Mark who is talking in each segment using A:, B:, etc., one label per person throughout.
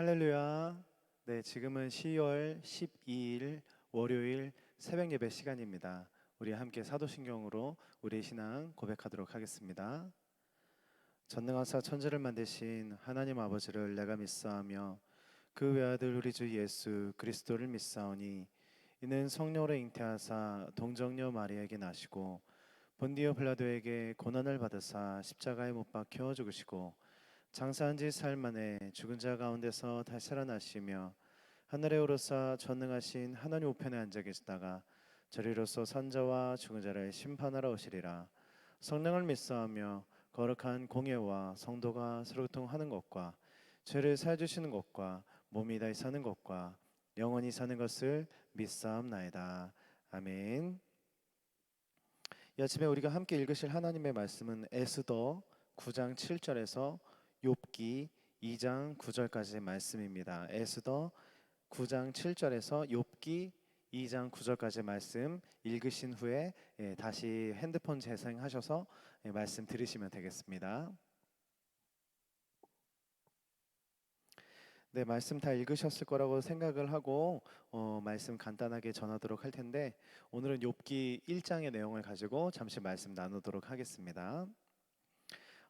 A: 할렐루야. 네, 지금은 10월 12일 월요일 새벽 예배 시간입니다. 우리 함께 사도신경으로 우리의 신앙 고백하도록 하겠습니다. 전능하사 천지를 만드신 하나님 아버지를 내가 믿사오며 그 외아들 우리 주 예수 그리스도를 믿사오니 이는 성령으로 잉태하사 동정녀 마리아에게 나시고 본디오 빌라도에게 고난을 받으사 십자가에 못 박혀 죽으시고 장사한 지 사흘 만에 죽은 자 가운데서 다시 살아나시며 하늘에 오르사 전능하신 하나님 우편에 앉아 계시다가 저리로서 산자와 죽은 자를 심판하러 오시리라. 성령을 믿사오며 거룩한 공예와 성도가 서로통하는 것과 죄를 사해 주시는 것과 몸이 다시 사는 것과 영원히 사는 것을 믿사옵나이다. 아멘. 이 아침에 우리가 함께 읽으실 하나님의 말씀은 에스더 9장 7절에서 욥기 2장 9절까지의 말씀입니다. 에스더 9장 7절에서 욥기 2장 9절까지의 말씀 읽으신 후에 다시 핸드폰 재생하셔서 말씀 들으시면 되겠습니다. 네, 말씀 다 읽으셨을 거라고 생각을 하고 말씀 간단하게 전하도록 할 텐데 오늘은 욥기 1장의 내용을 가지고 잠시 말씀 나누도록 하겠습니다.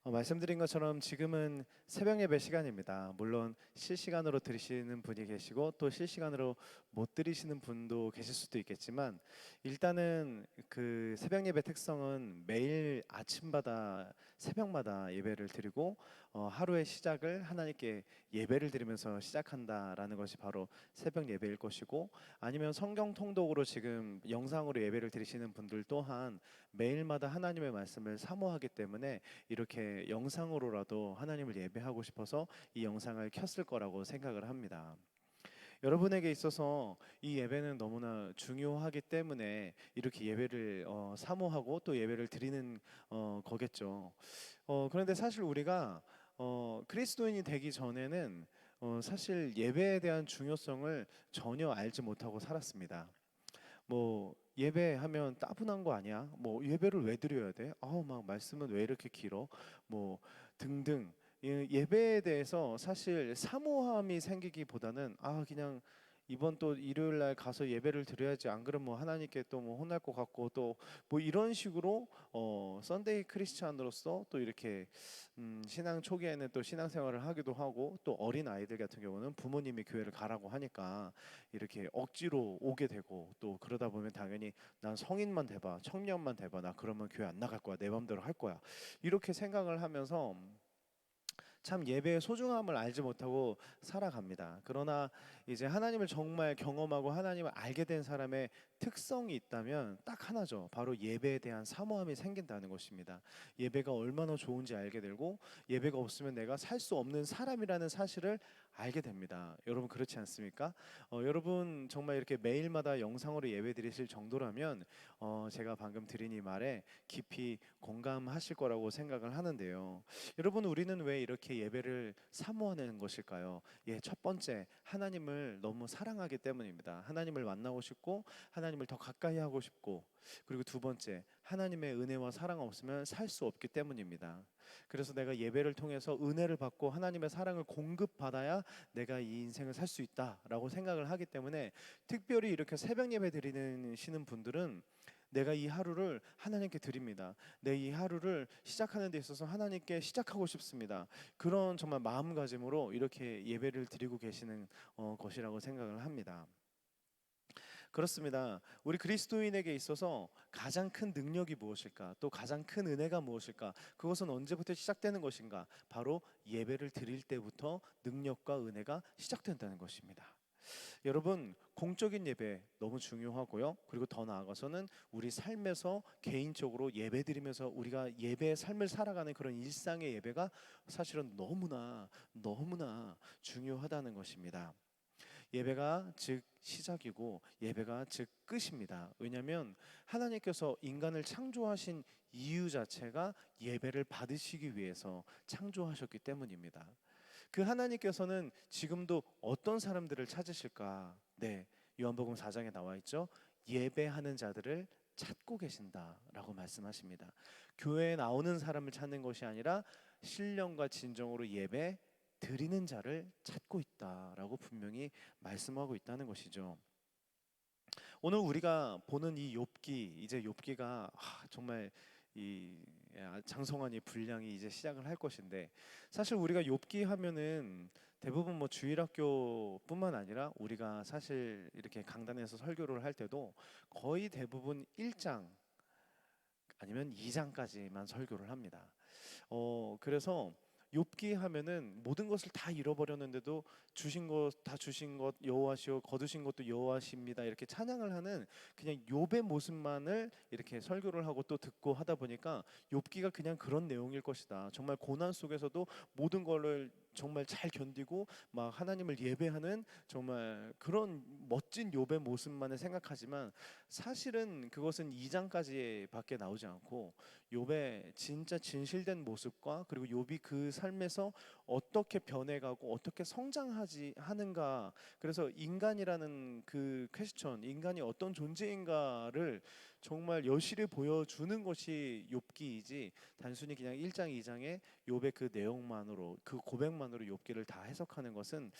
A: 말씀드린 것처럼 지금은 새벽 예배 시간입니다. 물론 실시간으로 들으시는 분이 계시고 또 실시간으로 못 들으시는 분도 계실 수도 있겠지만 일단은 그 새벽 예배 특성은 매일 아침마다 새벽마다 예배를 드리고 하루의 시작을 하나님께 예배를 드리면서 시작한다라는 것이 바로 새벽 예배일 것이고, 아니면 성경 통독으로 지금 영상으로 예배를 드리시는 분들 또한 매일마다 하나님의 말씀을 사모하기 때문에 이렇게 영상으로라도 하나님을 예배하고 싶어서 이 영상을 켰을 거라고 생각을 합니다. 여러분에게 있어서 이 예배는 너무나 중요하기 때문에 이렇게 예배를 사모하고 또 예배를 드리는 거겠죠. 그런데 사실 우리가 그리스도인이 되기 전에는 사실 예배에 대한 중요성을 전혀 알지 못하고 살았습니다. 뭐 예배하면 따분한 거 아니야? 뭐 예배를 왜 드려야 돼? 아우 막 말씀은 왜 이렇게 길어? 뭐 등등. 예배에 대해서 사실 사모함이 생기기보다는 그냥 이번 또 일요일 날 가서 예배를 드려야지, 안 그러면 뭐 하나님께 또 뭐 혼날 것 같고 또 뭐 이런 식으로 썬데이 크리스찬으로서 또 이렇게 신앙 초기에는 또 신앙생활을 하기도 하고, 또 어린 아이들 같은 경우는 부모님이 교회를 가라고 하니까 이렇게 억지로 오게 되고, 또 그러다 보면 당연히 난 성인만 돼봐, 청년만 돼봐, 나 그러면 교회 안 나갈 거야, 내 맘대로 할 거야, 이렇게 생각을 하면서 참 예배의 소중함을 알지 못하고 살아갑니다. 그러나 이제 하나님을 정말 경험하고 하나님을 알게 된 사람의 특성이 있다면 딱 하나죠. 바로 예배에 대한 사모함이 생긴다는 것입니다. 예배가 얼마나 좋은지 알게 되고, 예배가 없으면 내가 살 수 없는 사람이라는 사실을 알게 됩니다. 여러분 그렇지 않습니까? 여러분 정말 이렇게 매일마다 영상으로 예배 드리실 정도라면 제가 방금 드린 이 말에 깊이 공감하실 거라고 생각을 하는데요. 여러분, 우리는 왜 이렇게 예배를 사모하는 것일까요? 첫 번째, 하나님을 너무 사랑하기 때문입니다. 하나님을 만나고 싶고 하나님을 더 가까이 하고 싶고, 그리고 두 번째, 하나님의 은혜와 사랑 없으면 살 수 없기 때문입니다. 그래서 내가 예배를 통해서 은혜를 받고 하나님의 사랑을 공급받아야 내가 이 인생을 살 수 있다라고 생각을 하기 때문에, 특별히 이렇게 새벽 예배 드리시는 분들은 내가 이 하루를 하나님께 드립니다. 내 이 하루를 시작하는 데 있어서 하나님께 시작하고 싶습니다. 그런 정말 마음가짐으로 이렇게 예배를 드리고 계시는 것이라고 생각을 합니다. 그렇습니다. 우리 그리스도인에게 있어서 가장 큰 능력이 무엇일까? 또 가장 큰 은혜가 무엇일까? 그것은 언제부터 시작되는 것인가? 바로 예배를 드릴 때부터 능력과 은혜가 시작된다는 것입니다. 여러분, 공적인 예배 너무 중요하고요. 그리고 더 나아가서는 우리 삶에서 개인적으로 예배 드리면서 우리가 예배의 삶을 살아가는 그런 일상의 예배가 사실은 너무나 너무나 중요하다는 것입니다. 예배가 즉 시작이고 예배가 즉 끝입니다. 왜냐하면 하나님께서 인간을 창조하신 이유 자체가 예배를 받으시기 위해서 창조하셨기 때문입니다. 그 하나님께서는 지금도 어떤 사람들을 찾으실까? 네, 요한복음 4장에 나와 있죠. 예배하는 자들을 찾고 계신다라고 말씀하십니다. 교회에 나오는 사람을 찾는 것이 아니라 신령과 진정으로 예배 드리는 자를 찾고 있다라고 분명히 말씀하고 있다는 것이죠. 오늘 우리가 보는 이 욥기, 이제 욥기가 정말 이 장성환이 분량이 이제 시작을 할 것인데, 사실 우리가 욥기 하면은 대부분 뭐 주일학교뿐만 아니라 우리가 사실 이렇게 강단에서 설교를 할 때도 거의 대부분 1장 아니면 2장까지만 설교를 합니다. 그래서 욥기 하면은 모든 것을 다 잃어버렸는데도 주신 것 다 주신 것 여호와시오, 거두신 것도 여호와십니다, 이렇게 찬양을 하는 그냥 욥의 모습만을 이렇게 설교를 하고 또 듣고 하다 보니까 욥기가 그냥 그런 내용일 것이다. 정말 고난 속에서도 모든 거를 정말 잘 견디고 막 하나님을 예배하는 정말 그런 멋진 욥의 모습만을 생각하지만, 사실은 그것은 2장까지밖에 나오지 않고 욥의 진짜 진실된 모습과, 그리고 욥이 그 삶에서 어떻게 변해가고 어떻게 성장하지 하는가, 그래서 인간이라는 그 퀘스천, 인간이 어떤 존재인가를 정말 여실히 보여주는 것이 욥기이지, 단순히 그냥 1장 2장의 욥의 그 내용만으로, 그 고백만으로 욥기를 다 해석하는 것은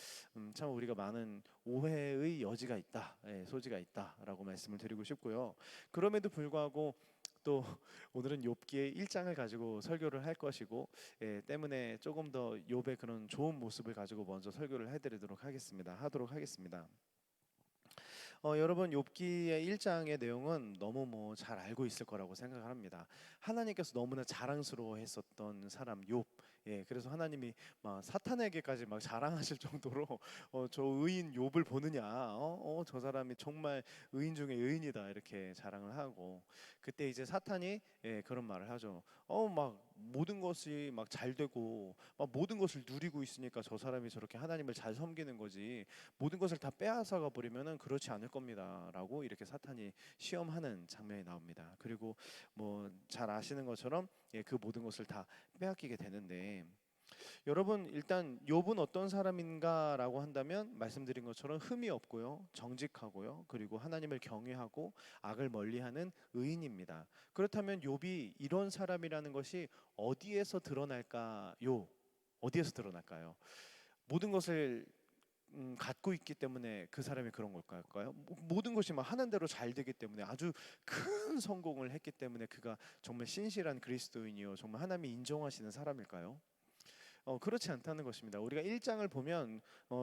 A: 참 우리가 많은 오해의 여지가 있다, 소지가 있다라고 말씀을 드리고 싶고요. 그럼에도 불구하고 또 오늘은 욥기의 1장을 가지고 설교를 할 것이고, 때문에 조금 더 욥의 그런 좋은 모습을 가지고 먼저 설교를 하도록 하겠습니다. 여러분, 욥기의 1장의 내용은 너무 뭐 잘 알고 있을 거라고 생각을 합니다. 하나님께서 너무나 자랑스러워했었던 사람 욥. 그래서 하나님이 막 사탄에게까지 막 자랑하실 정도로 저 의인 욥을 보느냐, 저 사람이 정말 의인 중에 의인이다, 이렇게 자랑을 하고, 그때 이제 사탄이 그런 말을 하죠. 막 모든 것이 막 잘 되고 막 모든 것을 누리고 있으니까 저 사람이 저렇게 하나님을 잘 섬기는 거지, 모든 것을 다 빼앗아가 버리면은 그렇지 않을 겁니다라고 이렇게 사탄이 시험하는 장면이 나옵니다. 그리고 뭐 잘 아시는 것처럼 그 모든 것을 다 빼앗기게 되는데, 여러분, 일단 욥은 어떤 사람인가라고 한다면 말씀드린 것처럼 흠이 없고요, 정직하고요, 그리고 하나님을 경외하고 악을 멀리하는 의인입니다. 그렇다면 욥이 이런 사람이라는 것이 어디에서 드러날까요? 어디에서 드러날까요? 모든 것을 갖고 있기 때문에 그 사람이 그런 걸까요? 모든 것이 막 하는 대로 잘 되기 때문에, 아주 큰 성공을 했기 때문에 그가 정말 신실한 그리스도인이요, 정말 하나님이 인정하시는 사람일까요? 그렇지 않다는 것입니다. 우리가 1장을 보면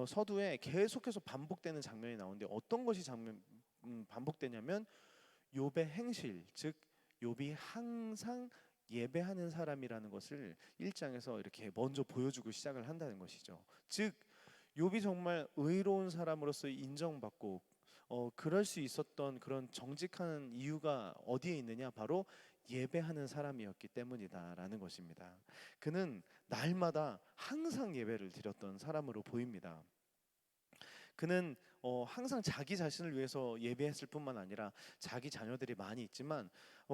A: 서두에 계속해서 반복되는 장면이 나오는데, 어떤 것이 반복되냐면 욥의 행실, 즉 욥이 항상 예배하는 사람이라는 것을 1장에서 이렇게 먼저 보여주고 시작을 한다는 것이죠. 즉 욥이 정말 의로운 사람으로서 인정받고 그럴 수 있었던 그런 정직한 이유가 어디에 있느냐, 바로 예배하는 사람이었기 때문이다라는 것입니다. 그는 날마다 항상 예배를 드렸던 사람으로 보입니다. 그는 항상 자기 자신을 위해서 예배했을 뿐만 아니라, 자기 자녀들이 많이 있지만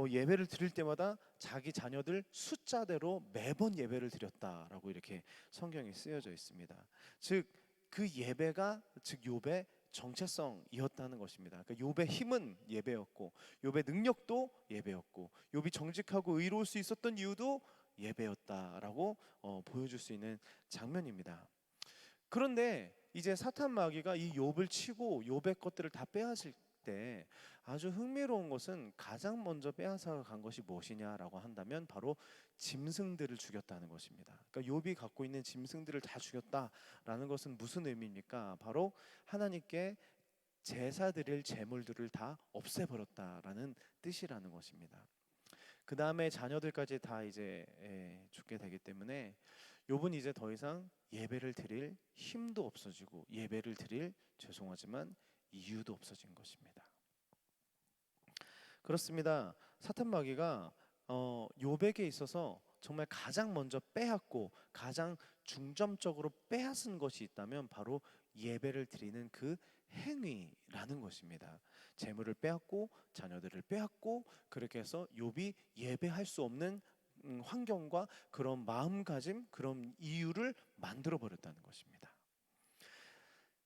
A: 예배를 드릴 때마다 자기 자녀들 숫자대로 매번 예배를 드렸다라고 이렇게 성경에 쓰여져 있습니다. 즉 그 예배가 즉 욥의 정체성이었다는 것입니다. 그러니까 욥의 힘은 예배였고, 욥의 능력도 예배였고, 욥이 정직하고 의로울 수 있었던 이유도 예배였다라고 보여줄 수 있는 장면입니다. 그런데 이제 사탄 마귀가 이 욥을 치고 욥의 것들을 다 빼앗을 때, 아주 흥미로운 것은 가장 먼저 빼앗아 간 것이 무엇이냐라고 한다면 바로 짐승들을 죽였다는 것입니다. 그러니까 욥이 갖고 있는 짐승들을 다 죽였다라는 것은 무슨 의미입니까? 바로 하나님께 제사 드릴 제물들을 다 없애버렸다라는 뜻이라는 것입니다. 그 다음에 자녀들까지 다 이제 죽게 되기 때문에 욥은 이제 더 이상 예배를 드릴 힘도 없어지고, 예배를 드릴, 죄송하지만, 이유도 없어진 것입니다. 그렇습니다. 사탄 마귀가 욥에게 있어서 정말 가장 먼저 빼앗고 가장 중점적으로 빼앗은 것이 있다면 바로 예배를 드리는 그 행위라는 것입니다. 재물을 빼앗고 자녀들을 빼앗고, 그렇게 해서 욥이 예배할 수 없는 환경과 그런 마음가짐, 그런 이유를 만들어 버렸다는 것입니다.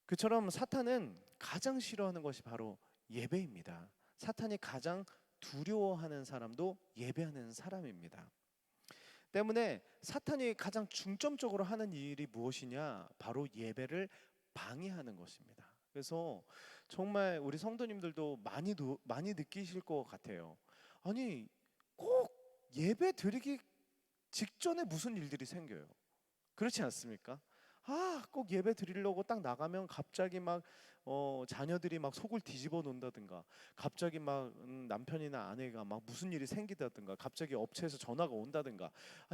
A: 그처럼 사탄은 가장 싫어하는 것이 바로 예배입니다. 사탄이 가장 두려워하는 사람도 예배하는 사람입니다. 때문에 사탄이 가장 중점적으로 하는 일이 무엇이냐? 바로 예배를 방해하는 것입니다. 그래서 정말 우리 성도님들도 많이 느끼실 것 같아요. 아니, 꼭 예배 드리기 직전에 무슨 일들이 생겨요. 그렇지 않습니까? 꼭 예배 드리려고 딱 나가면 갑자기 막 자녀들이 막 속을 뒤집어 놓는다든가, 갑자기 막 남편이나 아내가 막 무슨 일이 생기다든가, 갑자기 업체에서 전화가 온다든가,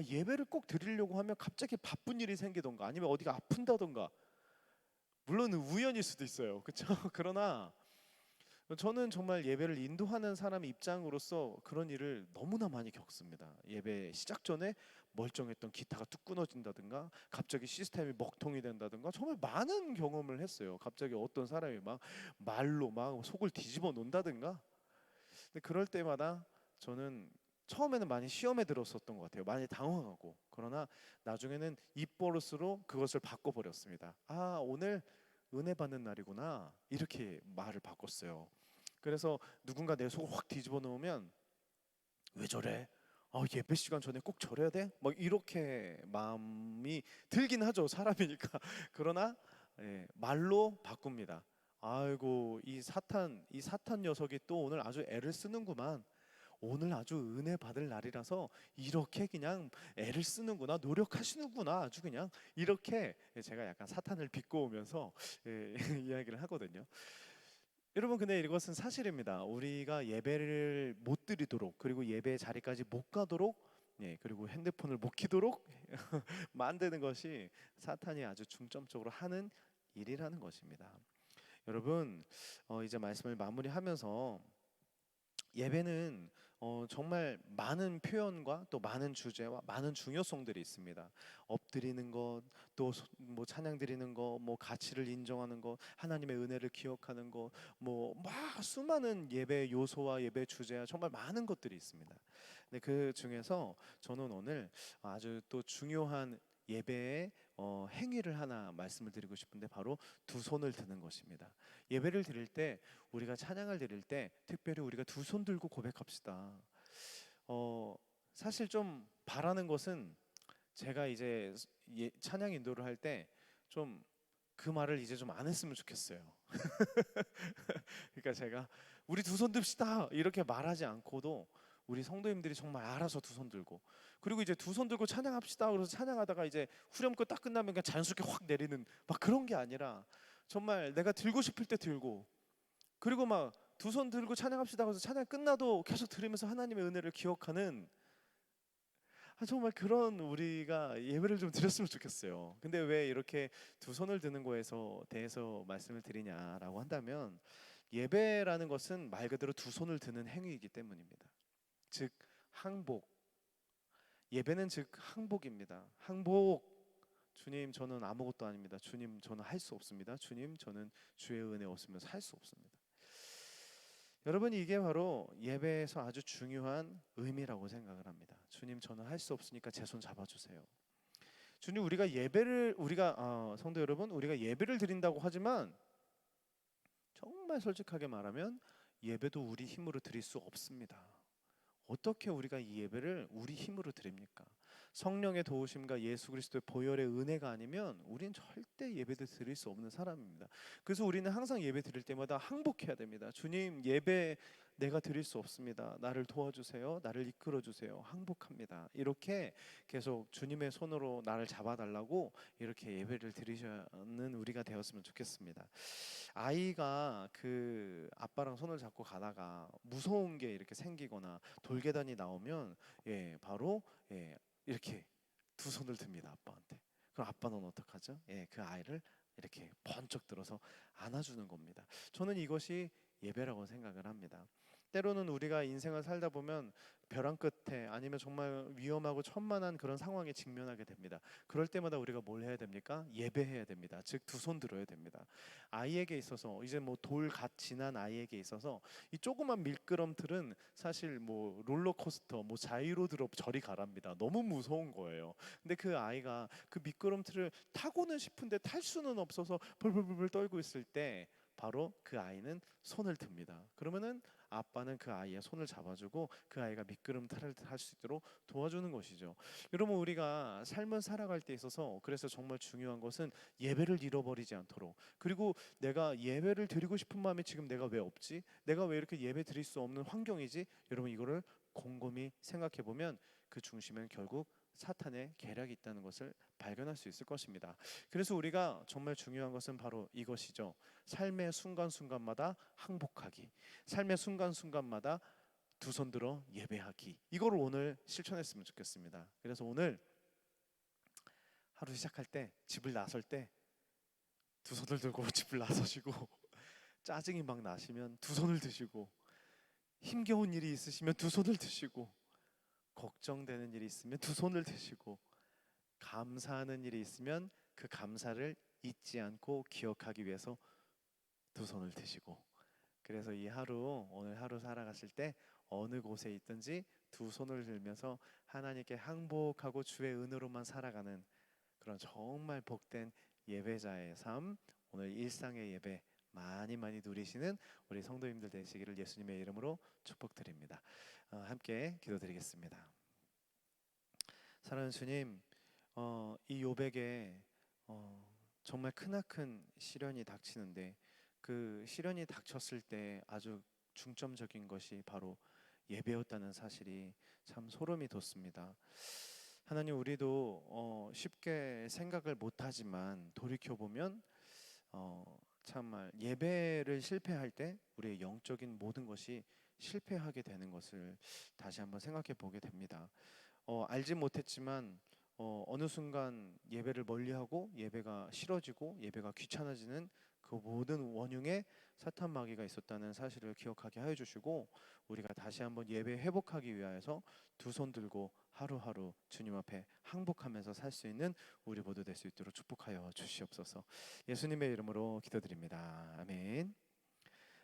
A: 예배를 꼭 드리려고 하면 갑자기 바쁜 일이 생기던가, 아니면 어디가 아픈다던가. 물론 우연일 수도 있어요. 그렇죠? 그러나 저는 정말 예배를 인도하는 사람의 입장으로서 그런 일을 너무나 많이 겪습니다. 예배 시작 전에 멀쩡했던 기타가 뚝 끊어진다든가, 갑자기 시스템이 먹통이 된다든가, 정말 많은 경험을 했어요. 갑자기 어떤 사람이 막 말로 막 속을 뒤집어 놓는다든가. 근데 그럴 때마다 저는 처음에는 많이 시험에 들었었던 것 같아요. 많이 당황하고. 그러나 나중에는 입버릇으로 그것을 바꿔버렸습니다. 오늘 은혜 받는 날이구나, 이렇게 말을 바꿨어요. 그래서 누군가 내 속을 확 뒤집어 놓으면, 왜 저래? 예배 시간 전에 꼭 저래야 돼? 막 이렇게 마음이 들긴 하죠, 사람이니까. 그러나 말로 바꿉니다. 아이고, 이 사탄 녀석이 또 오늘 아주 애를 쓰는구만. 오늘 아주 은혜 받을 날이라서 이렇게 그냥 애를 쓰는구나, 노력하시는구나, 아주 그냥 이렇게 제가 약간 사탄을 비꼬으면서 이야기를 하거든요. 여러분, 근데 이것은 사실입니다. 우리가 예배를 못 드리도록, 그리고 예배 자리까지 못 가도록, 그리고 핸드폰을 못 키도록 만드는 것이 사탄이 아주 중점적으로 하는 일이라는 것입니다. 여러분, 이제 말씀을 마무리하면서, 예배는 정말 많은 표현과 또 많은 주제와 많은 중요성들이 있습니다. 엎드리는 것, 또 뭐 찬양 드리는 것, 뭐 가치를 인정하는 것, 하나님의 은혜를 기억하는 것, 뭐 막 수많은 예배 요소와 예배 주제와 정말 많은 것들이 있습니다. 근데 그 중에서 저는 오늘 아주 또 중요한 예배의 행위를 하나 말씀을 드리고 싶은데, 바로 두 손을 드는 것입니다. 예배를 드릴 때, 우리가 찬양을 드릴 때 특별히 우리가 두 손 들고 고백합시다. 사실 좀 바라는 것은, 제가 이제 찬양 인도를 할 때 좀 그 말을 이제 좀 안 했으면 좋겠어요. 그러니까 제가 우리 두 손 듭시다 이렇게 말하지 않고도, 우리 성도님들이 정말 알아서 두 손 들고, 그리고 이제 두 손 들고 찬양합시다 그래서 찬양하다가 이제 후렴구 딱 끝나면 그냥 자연스럽게 확 내리는 막 그런 게 아니라, 정말 내가 들고 싶을 때 들고, 그리고 막 두 손 들고 찬양합시다 그래서 찬양 끝나도 계속 들으면서 하나님의 은혜를 기억하는, 정말 그런 우리가 예배를 좀 드렸으면 좋겠어요. 근데 왜 이렇게 두 손을 드는 거에서 대해서 말씀을 드리냐라고 한다면, 예배라는 것은 말 그대로 두 손을 드는 행위이기 때문입니다. 즉 항복. 예배는 즉 항복입니다. 항복. 주님, 저는 아무것도 아닙니다. 주님, 저는 할 수 없습니다. 주님, 저는 주의 은혜 없으면 살 수 없습니다. 여러분, 이게 바로 예배에서 아주 중요한 의미라고 생각을 합니다. 주님, 저는 할 수 없으니까 제 손 잡아주세요. 주님, 우리가 성도 여러분, 우리가 예배를 드린다고 하지만, 정말 솔직하게 말하면 예배도 우리 힘으로 드릴 수 없습니다. 어떻게 우리가 이 예배를 우리 힘으로 드립니까? 성령의 도우심과 예수 그리스도의 보혈의 은혜가 아니면 우리는 절대 예배를 드릴 수 없는 사람입니다. 그래서 우리는 항상 예배 드릴 때마다 항복해야 됩니다. 주님, 예배 내가 드릴 수 없습니다. 나를 도와주세요. 나를 이끌어 주세요. 항복합니다. 이렇게 계속 주님의 손으로 나를 잡아달라고 이렇게 예배를 드리시는 우리가 되었으면 좋겠습니다. 아이가 그 아빠랑 손을 잡고 가다가 무서운 게 이렇게 생기거나 돌계단이 나오면, 바로 이렇게 두 손을 듭니다, 아빠한테. 그럼 아빠는 어떡하죠? 그 아이를 이렇게 번쩍 들어서 안아주는 겁니다. 저는 이것이 예배라고 생각을 합니다. 때로는 우리가 인생을 살다 보면 벼랑 끝에, 아니면 정말 위험하고 천만한 그런 상황에 직면하게 됩니다. 그럴 때마다 우리가 뭘 해야 됩니까? 예배해야 됩니다. 즉 두 손 들어야 됩니다. 아이에게 있어서, 이제 뭐 돌 갓 지난 아이에게 있어서 이 조그만 미끄럼틀은 사실 뭐 롤러코스터, 뭐 자이로드롭 저리 가랍니다. 너무 무서운 거예요. 근데 그 아이가 그 미끄럼틀을 타고는 싶은데 탈 수는 없어서 벌벌벌 떨고 있을 때, 바로 그 아이는 손을 듭니다. 그러면은 아빠는 그 아이의 손을 잡아주고 그 아이가 미끄럼틀을 탈 수 있도록 도와주는 것이죠. 여러분, 우리가 삶을 살아갈 때 있어서 그래서 정말 중요한 것은 예배를 잃어버리지 않도록, 그리고 내가 예배를 드리고 싶은 마음이 지금 내가 왜 없지? 내가 왜 이렇게 예배 드릴 수 없는 환경이지? 여러분, 이거를 곰곰이 생각해 보면 그 중심엔 결국 사탄의 계략이 있다는 것을 발견할 수 있을 것입니다. 그래서 우리가 정말 중요한 것은 바로 이것이죠. 삶의 순간순간마다 항복하기, 삶의 순간순간마다 두 손 들어 예배하기, 이거를 오늘 실천했으면 좋겠습니다. 그래서 오늘 하루 시작할 때, 집을 나설 때 두 손을 들고 집을 나서시고, 짜증이 막 나시면 두 손을 드시고, 힘겨운 일이 있으시면 두 손을 드시고, 걱정되는 일이 있으면 두 손을 드시고, 감사하는 일이 있으면 그 감사를 잊지 않고 기억하기 위해서 두 손을 드시고, 그래서 이 하루, 오늘 하루 살아가실 때 어느 곳에 있든지 두 손을 들면서 하나님께 항복하고 주의 은혜로만 살아가는 그런 정말 복된 예배자의 삶, 오늘 일상의 예배 많이 많이 누리시는 우리 성도님들 되시기를 예수님의 이름으로 축복드립니다. 함께 기도드리겠습니다. 사랑하는 주님, 이 요백에 정말 크나큰 시련이 닥치는데, 그 시련이 닥쳤을 때 아주 중점적인 것이 바로 예배였다는 사실이 참 소름이 돋습니다. 하나님, 우리도 쉽게 생각을 못하지만 돌이켜 보면 정말 예배를 실패할 때 우리의 영적인 모든 것이 실패하게 되는 것을 다시 한번 생각해 보게 됩니다. 알지 못했지만 어느 순간 예배를 멀리하고 예배가 싫어지고 예배가 귀찮아지는 그 모든 원흉에 사탄 마귀가 있었다는 사실을 기억하게 하여 주시고, 우리가 다시 한번 예배 회복하기 위하여서 두 손 들고 하루하루 주님 앞에 항복하면서 살 수 있는 우리 모두 될 수 있도록 축복하여 주시옵소서. 예수님의 이름으로 기도드립니다. 아멘.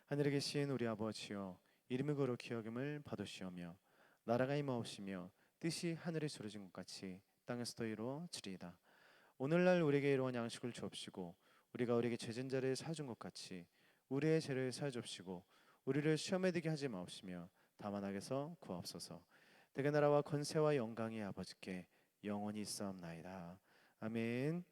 A: 하늘에 계신 우리 아버지여, 이름을 거룩히 여김을 받으시오며 나라가 임하옵시며 뜻이 하늘에 이루어진 것 같이 땅에서도 이루어지리이다. 오늘날 우리에게 이러한 양식을 주옵시고 우리가 우리에게 죄진 자를 사준 것 같이 우리의 죄를 사해 주옵시고 우리를 시험에 들게 하지 마옵시며 다만 악에서 구하옵소서. 대개 나라와 권세와 영광이 아버지께 영원히 있사옵나이다. 아멘.